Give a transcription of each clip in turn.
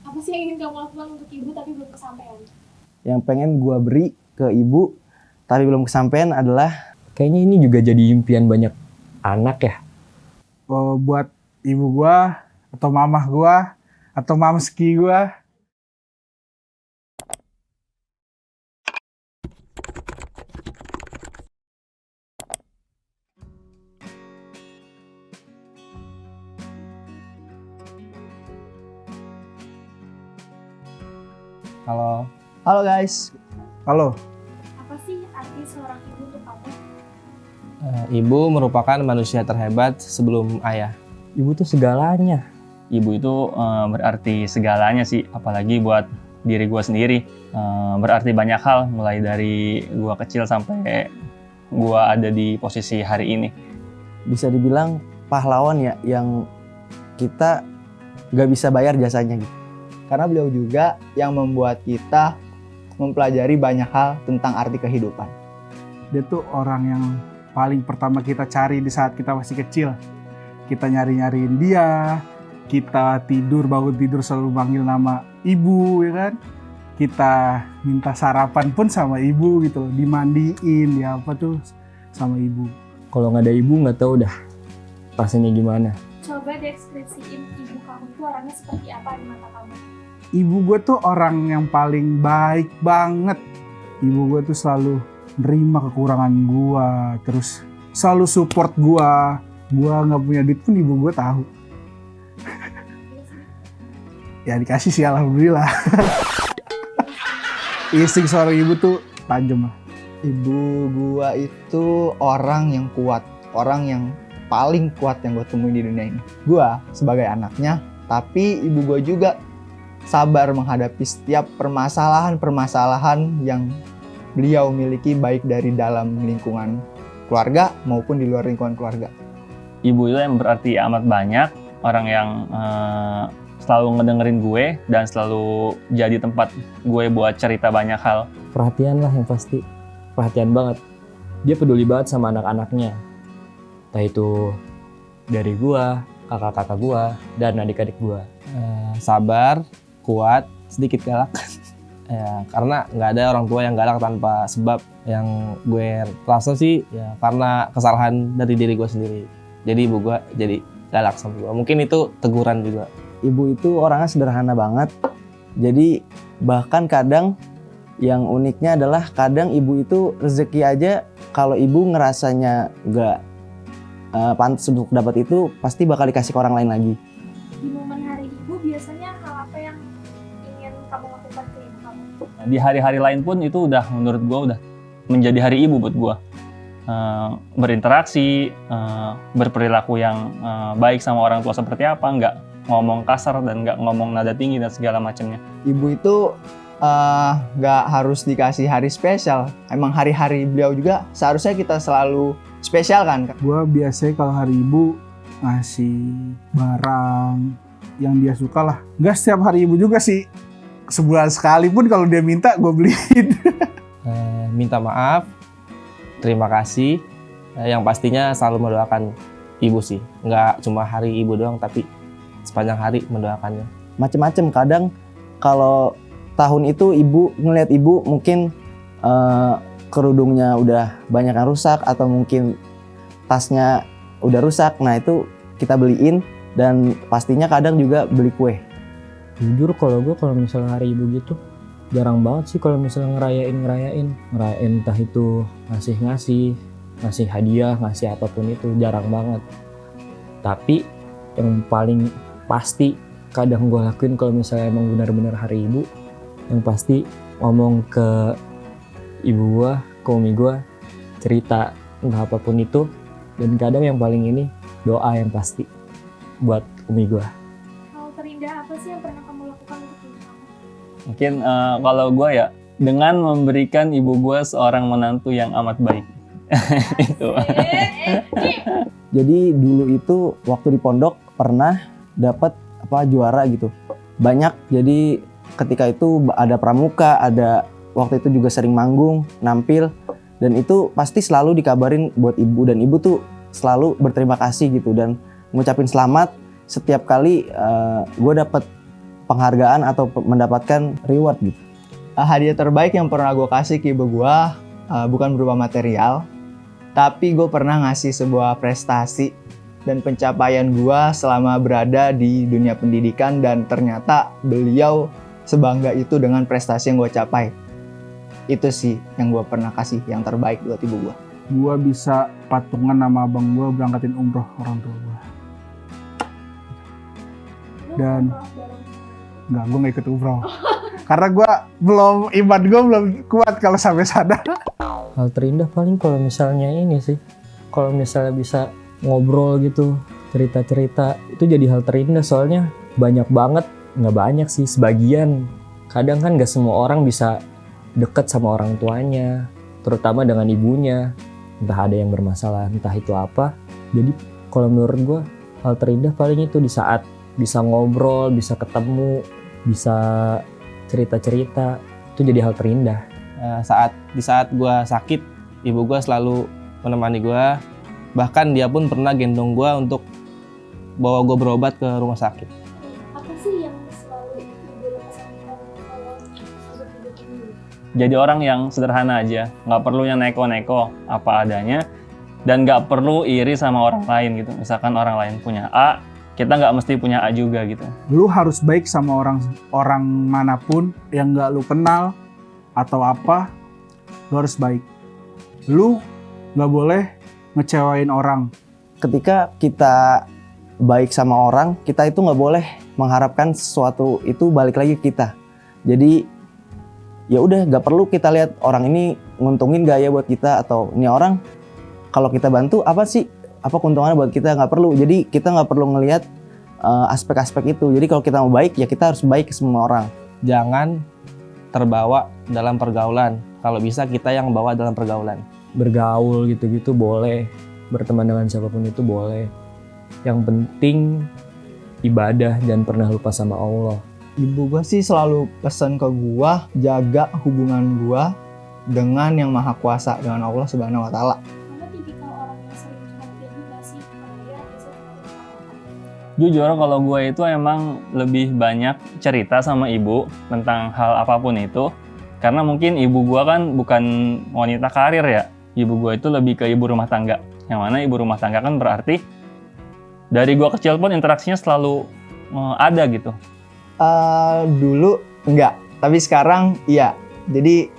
Apa sih yang ingin kamu lakukan untuk ibu tapi belum kesampaian? Yang pengen gue beri ke ibu tapi belum kesampaian adalah kayaknya ini juga jadi impian banyak anak ya. Buat ibu gua atau mamah gua atau mamski gua. Halo guys. Halo. Apa sih arti seorang ibu untuk kamu? Ibu merupakan manusia terhebat sebelum ayah. Ibu tuh segalanya. Ibu itu berarti segalanya sih, apalagi buat diri gue sendiri. Berarti banyak hal, mulai dari gue kecil sampai gue ada di posisi hari ini. Bisa dibilang pahlawan ya yang kita gak bisa bayar jasanya gitu. Karena beliau juga yang membuat kita mempelajari banyak hal tentang arti kehidupan. Dia tuh orang yang paling pertama kita cari di saat kita masih kecil. Kita nyari-nyariin dia, kita bangun tidur selalu manggil nama ibu, ya kan? Kita minta sarapan pun sama ibu gitu loh, dimandiin, ya apa tuh sama ibu. Kalau nggak ada ibu nggak tahu dah rasanya gimana. Coba deskripsiin ibu kamu itu orangnya seperti apa di mata kamu? Ibu gue tuh orang yang paling baik banget. Ibu gue tuh selalu nerima kekurangan gue, terus selalu support gue. Gue nggak punya duit pun ibu gue tahu. Ya dikasih sih alhamdulillah. Insting seorang ibu tuh tajam lah. Ibu gua itu orang yang kuat, orang yang paling kuat yang gue temui di dunia ini. Gua sebagai anaknya, tapi ibu gua juga sabar menghadapi setiap permasalahan-permasalahan yang beliau miliki baik dari dalam lingkungan keluarga maupun di luar lingkungan keluarga. Ibu itu yang berarti amat banyak, orang yang selalu ngedengerin gue dan selalu jadi tempat gue buat cerita banyak hal. Perhatian lah yang pasti, perhatian banget. Dia peduli banget sama anak-anaknya. Entah itu dari gua, kakak-kakak gua, dan adik-adik gua. Sabar, kuat, sedikit galak. Ya, karena nggak ada orang tua yang galak tanpa sebab. Yang gue rasa sih ya karena kesalahan dari diri gue sendiri. Jadi ibu gue jadi galak sama gue. Mungkin itu teguran juga. Ibu itu orangnya sederhana banget. Jadi bahkan kadang yang uniknya adalah kadang ibu itu rezeki aja kalau ibu ngerasanya nggak pantas untuk dapat itu pasti bakal dikasih ke orang lain lagi. Di momen hari ibu biasanya hal apa yang ingin kamu lakukan ke ibu kamu? Di hari-hari lain pun itu udah menurut gue udah menjadi hari ibu buat gue. Berinteraksi, berperilaku yang baik sama orang tua seperti apa, nggak ngomong kasar dan nggak ngomong nada tinggi dan segala macamnya. Ibu itu nggak harus dikasih hari spesial. Emang hari-hari beliau juga seharusnya kita selalu spesial kan. Gue biasanya kalau hari ibu ngasih barang yang dia suka lah. Nggak setiap hari ibu juga sih. Sebulan sekali pun kalau dia minta gue beliin. Minta maaf, terima kasih. Yang pastinya selalu mendoakan ibu sih. Nggak cuma hari ibu doang, tapi sepanjang hari mendoakannya. Macem-macem, kadang kalau tahun itu ibu ngeliat ibu mungkin kerudungnya udah banyak yang rusak atau mungkin tasnya udah rusak. Nah itu kita beliin dan pastinya kadang juga beli kue. Jujur kalau misalnya hari ibu gitu jarang banget sih kalau misalnya ngerayain entah itu ngasih hadiah, ngasih apapun itu jarang banget. Tapi yang paling pasti kadang gue lakuin kalau misalnya emang benar-benar hari ibu, yang pasti ngomong ke ibu gue, ke umi gue, cerita entah apapun itu. Dan kadang yang paling ini doa yang pasti buat umi gue. Hal terindah apa sih yang pernah kamu lakukan untuk ibu kamu? Mungkin kalau gue ya dengan memberikan ibu gue seorang menantu yang amat baik. Itu. Jadi dulu itu waktu di pondok pernah dapat juara gitu. Banyak, jadi ketika itu ada pramuka, ada waktu itu juga sering manggung, nampil, dan itu pasti selalu dikabarin buat ibu, dan ibu tuh selalu berterima kasih gitu dan ngucapin selamat setiap kali gue dapet penghargaan atau mendapatkan reward gitu. Hadiah terbaik yang pernah gue kasih ke ibu gue bukan berupa material, tapi gue pernah ngasih sebuah prestasi dan pencapaian gue selama berada di dunia pendidikan, dan ternyata beliau sebangga itu dengan prestasi yang gue capai. Itu sih yang gue pernah kasih yang terbaik buat ibu gue. Gue bisa patungan sama abang gue berangkatin umroh orang tua gue. Dan enggak, gue gak ikut umroh. Karena iman gue belum kuat kalau sampai sana. Hal terindah paling kalau misalnya ini sih, kalau misalnya bisa ngobrol gitu, cerita-cerita, itu jadi hal terindah. Soalnya banyak banget, nggak banyak sih, sebagian. Kadang kan nggak semua orang bisa deket sama orang tuanya, terutama dengan ibunya. Entah ada yang bermasalah, entah itu apa. Jadi kalau menurut gue, hal terindah paling itu di saat bisa ngobrol, bisa ketemu, bisa cerita-cerita, itu jadi hal terindah. Di saat gue sakit, ibu gue selalu menemani gue. Bahkan dia pun pernah gendong gue untuk bawa gue berobat ke rumah sakit. Apa sih yang selalu ibu rasakan kalau hidup ini? Jadi orang yang sederhana aja, nggak perlu yang neko-neko apa adanya, dan nggak perlu iri sama orang lain gitu. Misalkan orang lain punya A, kita nggak mesti punya A juga gitu. Lu harus baik sama orang manapun yang nggak lu kenal atau apa, lu harus baik. Lu nggak boleh ngecewain orang. Ketika kita baik sama orang, kita itu nggak boleh mengharapkan sesuatu itu balik lagi ke kita. Jadi ya udah, nggak perlu kita lihat orang ini nguntungin gak ya buat kita, atau ini orang kalau kita bantu apa keuntungannya buat kita, nggak perlu. Jadi kita nggak perlu ngelihat aspek-aspek itu. Jadi kalau kita mau baik, ya kita harus baik ke semua orang. Jangan terbawa dalam pergaulan. Kalau bisa kita yang bawa dalam pergaulan. Bergaul gitu-gitu boleh, berteman dengan siapapun itu boleh. Yang penting ibadah, jangan pernah lupa sama Allah. Ibu gue sih selalu pesan ke gue, jaga hubungan gue dengan yang maha kuasa, dengan Allah Subhanahu wa Ta'ala. Karena tipikal orang yang sering curhat itu gak sih? Kayak bisa curhat. Jujur kalau gue itu emang lebih banyak cerita sama ibu tentang hal apapun itu. Karena mungkin ibu gue kan bukan wanita karir ya. Ibu gue itu lebih ke ibu rumah tangga. Yang mana ibu rumah tangga kan berarti dari gue kecil pun interaksinya selalu ada gitu. Dulu enggak, tapi sekarang iya. Jadi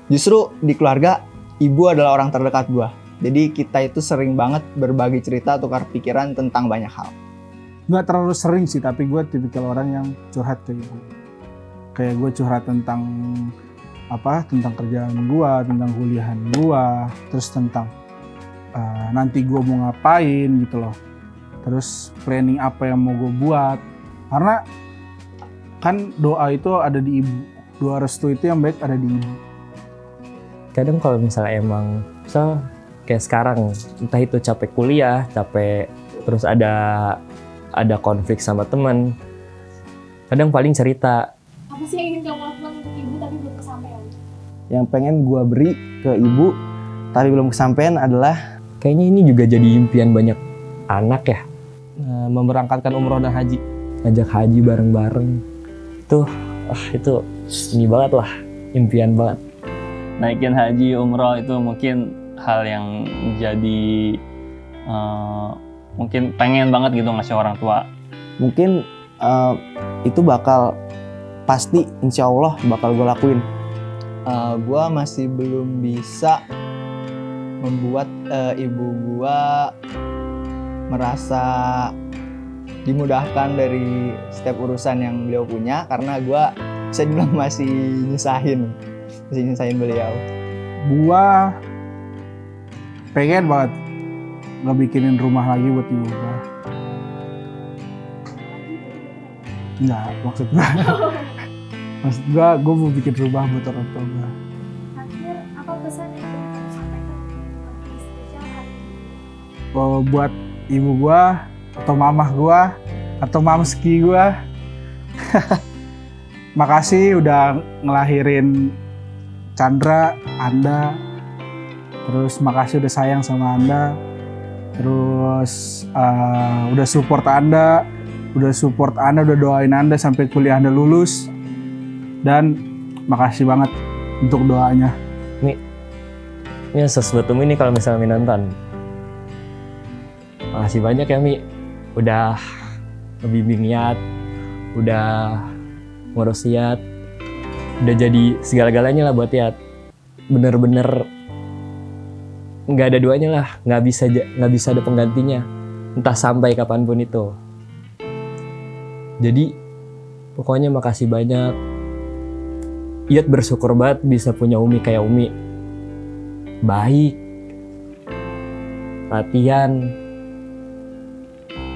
justru di keluarga ibu adalah orang terdekat gue. Jadi kita itu sering banget berbagi cerita, tukar pikiran tentang banyak hal. Nggak terlalu sering sih, tapi gue tipikal orang yang curhat ke ibu. Kayak gue curhat tentang kerjaan gue, tentang kuliahan gue, terus tentang nanti gue mau ngapain gitu loh. Terus planning apa yang mau gue buat. Karena kan doa itu ada di ibu. Doa restu itu yang baik ada di ibu. Kadang kalau misalnya emang, kayak sekarang, entah itu capek kuliah, terus ada konflik sama teman, kadang paling cerita. Apa sih yang ingin kamu lakukan untuk ibu tapi belum kesampaian? Yang pengen gue beri ke ibu tapi belum kesampaian adalah, Kayaknya ini juga jadi impian banyak anak ya, Memberangkatkan umroh dan haji. ngajak haji bareng-bareng. Itu ini banget lah, impian banget. Naikin haji, umroh itu mungkin hal yang jadi mungkin pengen banget gitu ngasih orang tua. mungkin itu bakal pasti insya Allah bakal gue lakuin. Gue masih belum bisa membuat ibu gue merasa dimudahkan dari setiap urusan yang beliau punya, karena gue bisa dibilang masih nyusahin beliau. Gue pengen banget ngebikinin rumah lagi buat ibu gue. Enggak, maksud gue mau bikin rumah buat orang tua gue. Akhir, apa pesan yang ingin kamu sampaikan untuk spesial hari ini? Buat ibu gue, atau mamah gue, atau mamski gue, makasih udah ngelahirin Chandra, Anda. Terus makasih udah sayang sama Anda. Terus udah support Anda. udah support Anda, udah doain Anda sampai kuliah Anda lulus. Dan makasih banget untuk doanya. Ini sesuatu ini kalau misalnya Mi nonton. Makasih banyak ya Mi, udah ngebimbing Yat, udah ngurus Yat, udah jadi segala-galanya lah buat Yat. Bener-bener nggak ada duanya lah, nggak bisa ada penggantinya, entah sampai kapanpun itu. Jadi pokoknya makasih banyak. Yat bersyukur banget bisa punya Umi kayak Umi. Baik, latihan,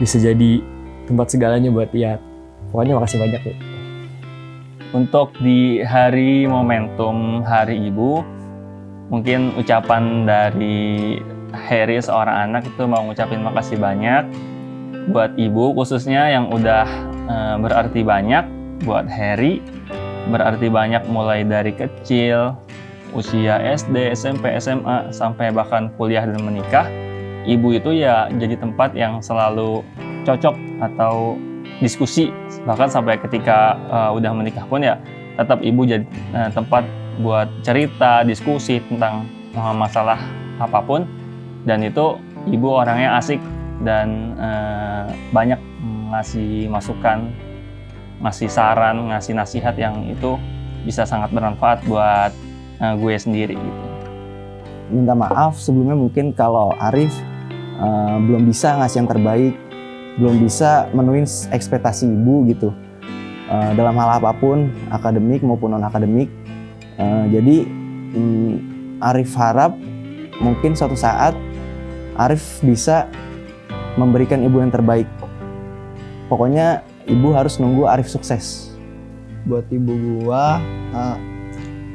bisa jadi tempat segalanya buat Yat. Pokoknya makasih banyak ya. Untuk di hari momentum Hari Ibu, mungkin ucapan dari Harry seorang anak itu mau ngucapin makasih banyak buat ibu khususnya yang udah berarti banyak buat Harry, berarti banyak mulai dari kecil, usia SD, SMP, SMA, sampai bahkan kuliah dan menikah. Ibu itu ya jadi tempat yang selalu cocok atau diskusi, bahkan sampai ketika udah menikah pun ya tetap ibu jadi tempat buat cerita, diskusi tentang masalah apapun. Dan itu ibu orangnya asik dan banyak ngasih masukan, ngasih saran, ngasih nasihat yang itu bisa sangat bermanfaat buat gue sendiri gitu. Minta maaf sebelumnya mungkin kalau Arif belum bisa ngasih yang terbaik, belum bisa menuhin ekspektasi ibu gitu dalam hal apapun, akademik maupun non akademik. Jadi Arif harap mungkin suatu saat Arif bisa memberikan ibu yang terbaik. Pokoknya ibu harus nunggu Arif sukses. Buat ibu gua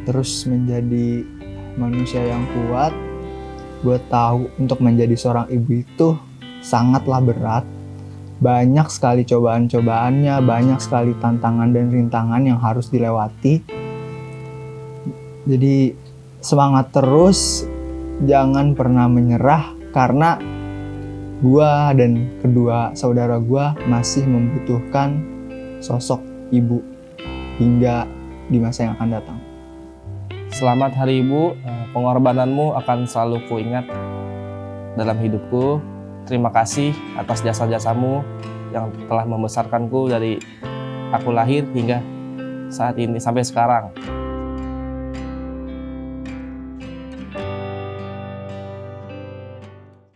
terus menjadi manusia yang kuat. Gue tahu untuk menjadi seorang ibu itu sangatlah berat. Banyak sekali cobaan-cobaannya, banyak sekali tantangan dan rintangan yang harus dilewati. Jadi semangat terus, jangan pernah menyerah karena gue dan kedua saudara gue masih membutuhkan sosok ibu hingga di masa yang akan datang. Selamat Hari Ibu, pengorbananmu akan selalu kuingat dalam hidupku. Terima kasih atas jasa-jasamu yang telah membesarkanku dari aku lahir hingga saat ini sampai sekarang.